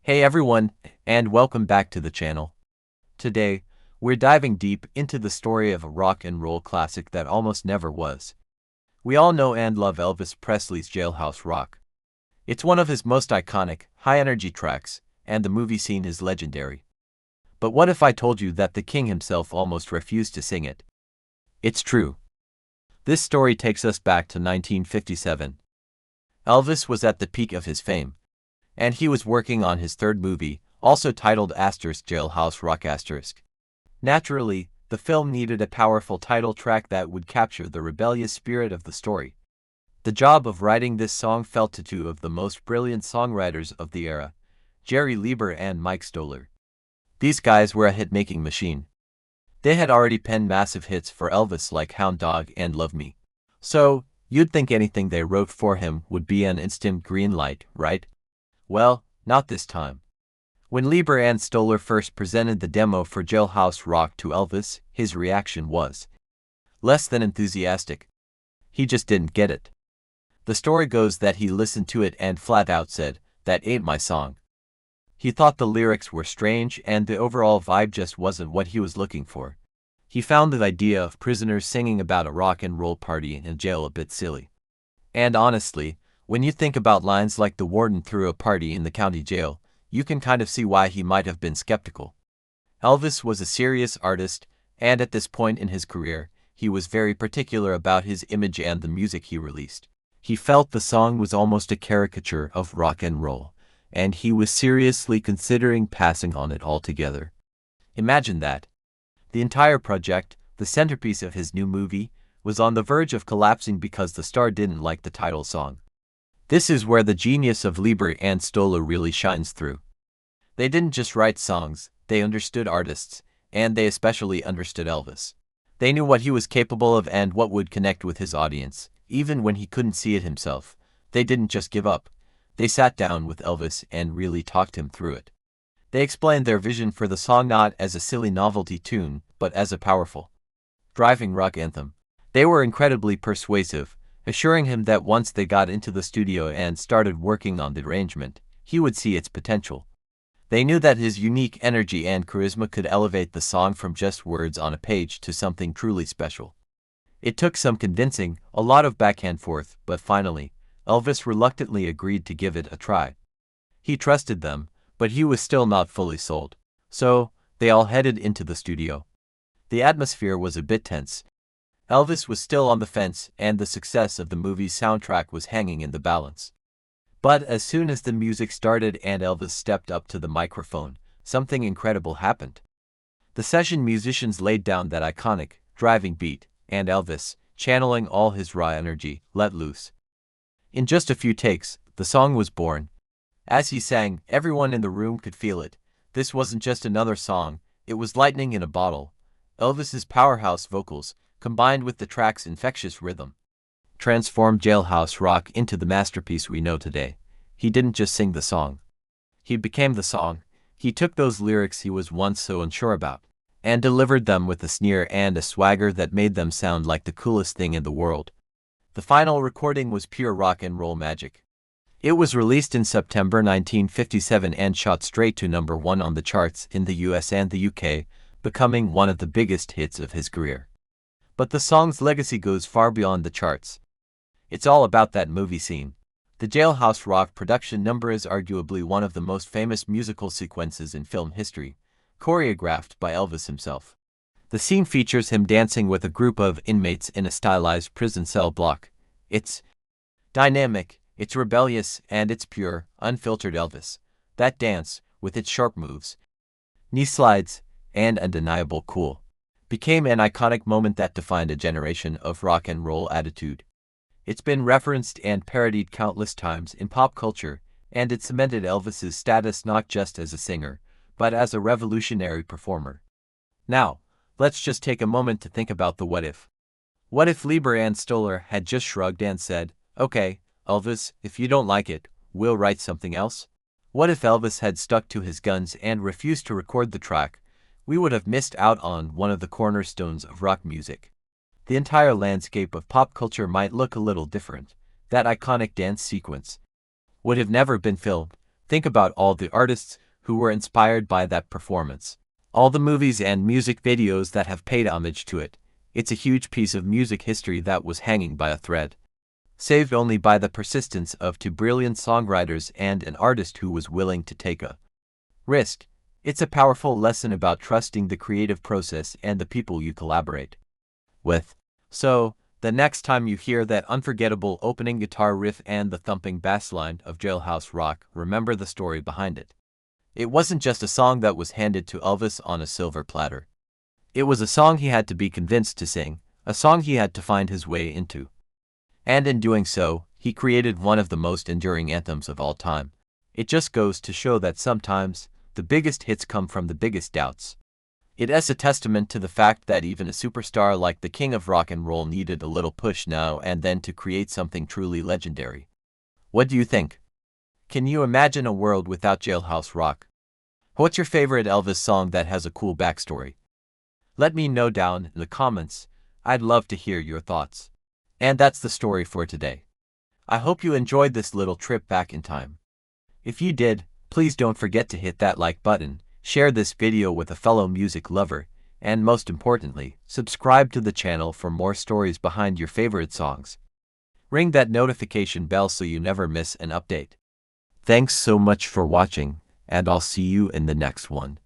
Hey everyone, and welcome back to the channel. Today, we're diving deep into the story of a rock and roll classic that almost never was. We all know and love Elvis Presley's Jailhouse Rock. It's one of his most iconic, high-energy tracks, and the movie scene is legendary. But what if I told you that the king himself almost refused to sing it? It's true. This story takes us back to 1957. Elvis was at the peak of his fame, and he was working on his third movie, also titled Jailhouse Rock*. Naturally, the film needed a powerful title track that would capture the rebellious spirit of the story. The job of writing this song fell to two of the most brilliant songwriters of the era, Jerry Leiber and Mike Stoller. These guys were a hit-making machine. They had already penned massive hits for Elvis like Hound Dog and Love Me. So, you'd think anything they wrote for him would be an instant green light, right? Well, not this time. When Leiber and Stoller first presented the demo for Jailhouse Rock to Elvis, his reaction was less than enthusiastic. He just didn't get it. The story goes that he listened to it and flat out said, "That ain't my song." He thought the lyrics were strange and the overall vibe just wasn't what he was looking for. He found the idea of prisoners singing about a rock and roll party in jail a bit silly. And honestly, when you think about lines like "the warden threw a party in the county jail," you can kind of see why he might have been skeptical. Elvis was a serious artist, and at this point in his career, he was very particular about his image and the music he released. He felt the song was almost a caricature of rock and roll, and he was seriously considering passing on it altogether. Imagine that. The entire project, the centerpiece of his new movie, was on the verge of collapsing because the star didn't like the title song. This is where the genius of Leiber and Stoller really shines through. They didn't just write songs, they understood artists, and they especially understood Elvis. They knew what he was capable of and what would connect with his audience, even when he couldn't see it himself. They didn't just give up. They sat down with Elvis and really talked him through it. They explained their vision for the song not as a silly novelty tune, but as a powerful, driving rock anthem. They were incredibly persuasive, assuring him that once they got into the studio and started working on the arrangement, he would see its potential. They knew that his unique energy and charisma could elevate the song from just words on a page to something truly special. It took some convincing, a lot of back and forth, but finally, Elvis reluctantly agreed to give it a try. He trusted them, but he was still not fully sold. So, they all headed into the studio. The atmosphere was a bit tense. Elvis was still on the fence, and the success of the movie's soundtrack was hanging in the balance. But as soon as the music started and Elvis stepped up to the microphone, something incredible happened. The session musicians laid down that iconic, driving beat, and Elvis, channeling all his raw energy, let loose. In just a few takes, the song was born. As he sang, everyone in the room could feel it. This wasn't just another song, it was lightning in a bottle. Elvis's powerhouse vocals, combined with the track's infectious rhythm, transformed Jailhouse Rock into the masterpiece we know today. He didn't just sing the song. He became the song. He took those lyrics he was once so unsure about, and delivered them with a sneer and a swagger that made them sound like the coolest thing in the world. The final recording was pure rock and roll magic. It was released in September 1957 and shot straight to #1 on the charts in the US and the UK, becoming one of the biggest hits of his career. But the song's legacy goes far beyond the charts. It's all about that movie scene. The Jailhouse Rock production number is arguably one of the most famous musical sequences in film history, choreographed by Elvis himself. The scene features him dancing with a group of inmates in a stylized prison cell block. It's dynamic, it's rebellious, and it's pure, unfiltered Elvis. That dance, with its sharp moves, knee slides, and undeniable cool, became an iconic moment that defined a generation of rock and roll attitude. It's been referenced and parodied countless times in pop culture, and it cemented Elvis's status not just as a singer, but as a revolutionary performer. Now, let's just take a moment to think about the what if. What if Leiber and Stoller had just shrugged and said, "Okay, Elvis, if you don't like it, we'll write something else"? What if Elvis had stuck to his guns and refused to record the track? We would have missed out on one of the cornerstones of rock music. The entire landscape of pop culture might look a little different. That iconic dance sequence would have never been filmed, Think about all the artists who were inspired by that performance. All the movies and music videos that have paid homage to it. It's a huge piece of music history that was hanging by a thread, saved only by the persistence of two brilliant songwriters and an artist who was willing to take a risk. It's a powerful lesson about trusting the creative process and the people you collaborate with. So, the next time you hear that unforgettable opening guitar riff and the thumping bass line of Jailhouse Rock, remember the story behind it. It wasn't just a song that was handed to Elvis on a silver platter. It was a song he had to be convinced to sing, a song he had to find his way into. And in doing so, he created one of the most enduring anthems of all time. It just goes to show that sometimes, the biggest hits come from the biggest doubts. It is a testament to the fact that even a superstar like the king of rock and roll needed a little push now and then to create something truly legendary. What do you think? Can you imagine a world without Jailhouse Rock? What's your favorite Elvis song that has a cool backstory? Let me know down in the comments. I'd love to hear your thoughts. And that's the story for today. I hope you enjoyed this little trip back in time. If you did, please don't forget to hit that like button, share this video with a fellow music lover, and most importantly, subscribe to the channel for more stories behind your favorite songs. Ring that notification bell so you never miss an update. Thanks so much for watching, and I'll see you in the next one.